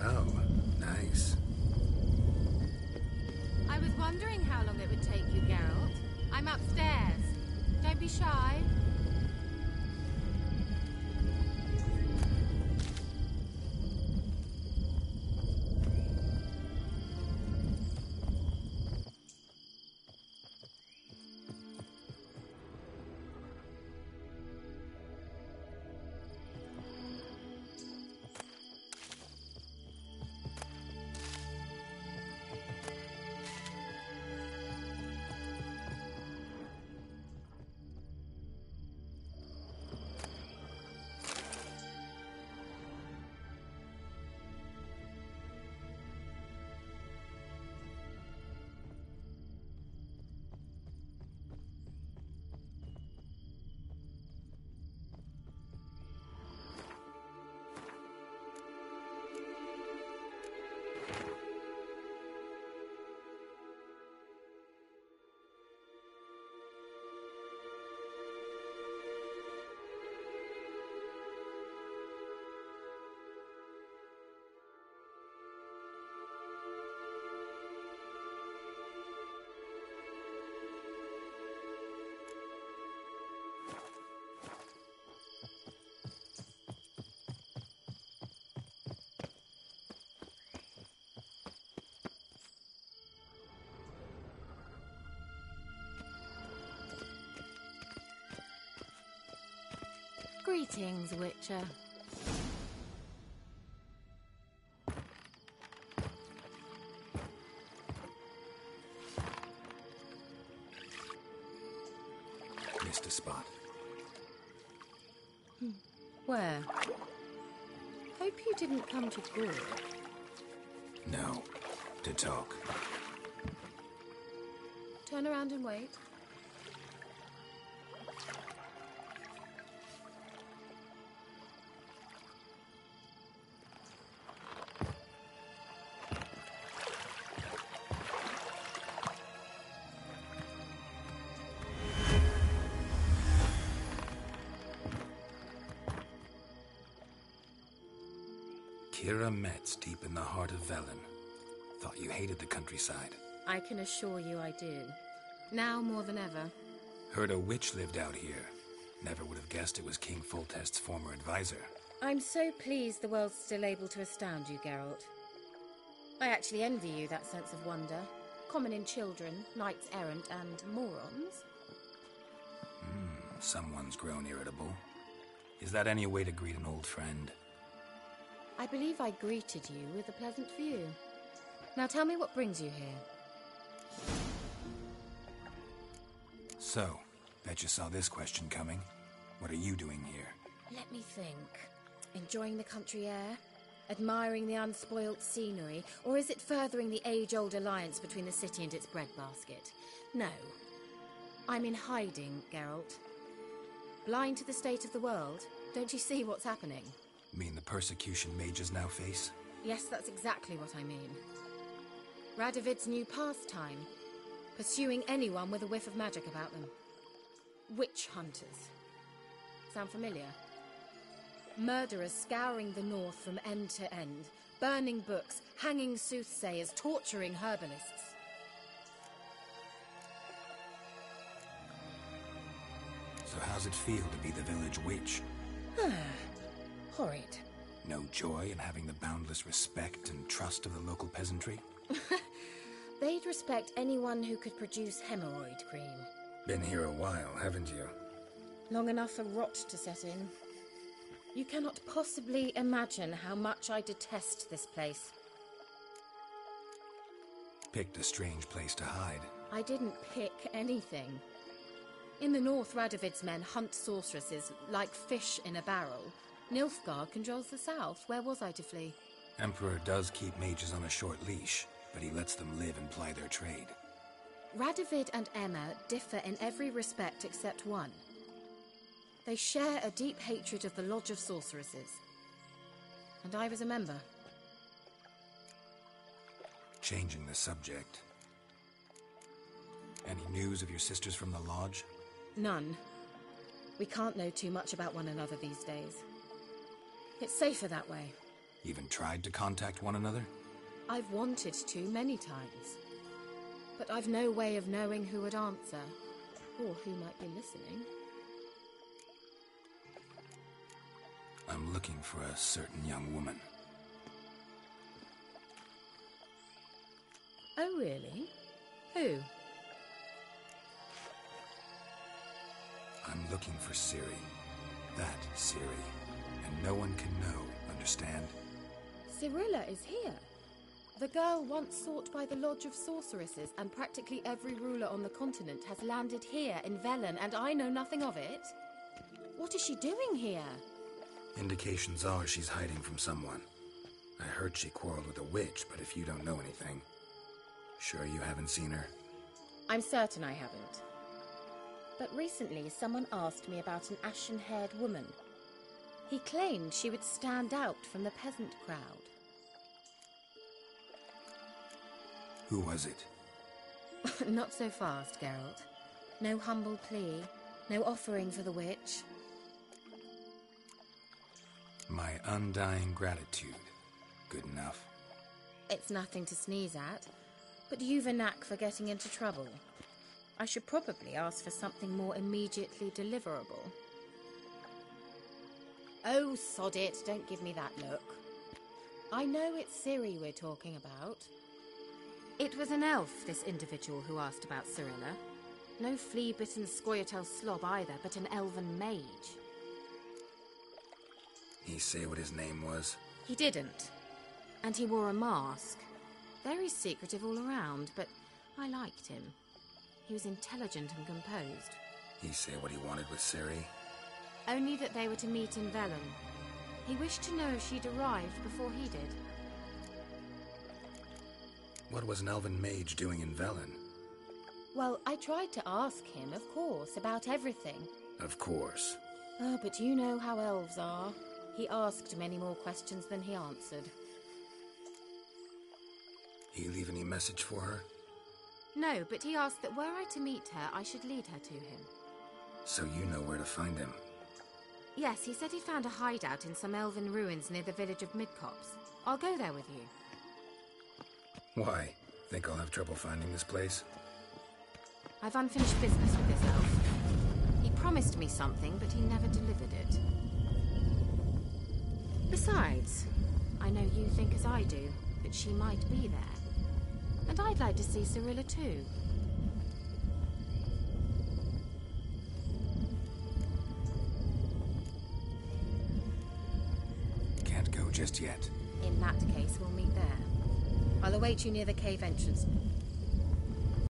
Oh, nice. I was wondering how long it would take you, Geralt. I'm upstairs. Don't be shy. Greetings, Witcher. Missed a spot. Where? Hope you didn't come to board. No. To talk. Turn around and wait. Kira Metz, deep in the heart of Velen. Thought you hated the countryside. I can assure you I do. Now more than ever. Heard a witch lived out here. Never would have guessed it was King Foltest's former advisor. I'm so pleased the world's still able to astound you, Geralt. I actually envy you that sense of wonder. Common in children, knights errant, and morons. Someone's grown irritable. Is that any way to greet an old friend? I believe I greeted you with a pleasant view. Now tell me what brings you here. So, bet you saw this question coming. What are you doing here? Let me think. Enjoying the country air? Admiring the unspoilt scenery? Or is it furthering the age-old alliance between the city and its breadbasket? No. I'm in hiding, Geralt. Blind to the state of the world? Don't you see what's happening? Mean the persecution mages now face? Yes, that's exactly what I mean. Radovid's new pastime. Pursuing anyone with a whiff of magic about them. Witch hunters. Sound familiar? Murderers scouring the north from end to end. Burning books, hanging soothsayers, torturing herbalists. So how's it feel to be the village witch? Horrid. No joy in having the boundless respect and trust of the local peasantry? They'd respect anyone who could produce hemorrhoid cream. Been here a while, haven't you? Long enough for rot to set in. You cannot possibly imagine how much I detest this place. Picked a strange place to hide. I didn't pick anything. In the north, Radovid's men hunt sorceresses like fish in a barrel. Nilfgaard controls the south. Where was I to flee? Emperor does keep mages on a short leash, but he lets them live and ply their trade. Radovid and Emma differ in every respect except one. They share a deep hatred of the Lodge of Sorceresses. And I was a member. Changing the subject. Any news of your sisters from the Lodge? None. We can't know too much about one another these days. It's safer that way. Even tried to contact one another? I've wanted to many times. But I've no way of knowing who would answer, or who might be listening. I'm looking for a certain young woman. Oh, really? Who? I'm looking for Ciri. That Ciri. And no one can know, understand? Cirilla is here. The girl once sought by the Lodge of Sorceresses, and practically every ruler on the continent has landed here in Velen, and I know nothing of it. What is she doing here? Indications are she's hiding from someone. I heard she quarreled with a witch, but if you don't know anything, sure you haven't seen her? I'm certain I haven't. But recently someone asked me about an ashen-haired woman. He claimed she would stand out from the peasant crowd. Who was it? Not so fast, Geralt. No humble plea, no offering for the witch. My undying gratitude. Good enough. It's nothing to sneeze at, but you've a knack for getting into trouble. I should probably ask for something more immediately deliverable. Oh, sod it, don't give me that look. I know it's Ciri we're talking about. It was an elf, this individual who asked about Cirilla. No flea-bitten Scoia'tael slob either, but an elven mage. He say what his name was? He didn't. And he wore a mask. Very secretive all around, but I liked him. He was intelligent and composed. He say what he wanted with Ciri? Only that they were to meet in Velen. He wished to know if she'd arrived before he did. What was an elven mage doing in Velen? Well, I tried to ask him, of course, about everything. Of course. Oh, but you know how elves are. He asked many more questions than he answered. He leave any message for her? No, but he asked that were I to meet her, I should lead her to him. So you know where to find him? Yes, he said he found a hideout in some elven ruins near the village of Midcopse. I'll go there with you. Why? Think I'll have trouble finding this place? I've unfinished business with this elf. He promised me something, but he never delivered it. Besides, I know you think as I do, that she might be there. And I'd like to see Cirilla too. Can't go just yet. In that case, we'll meet there. I'll await you near the cave entrance.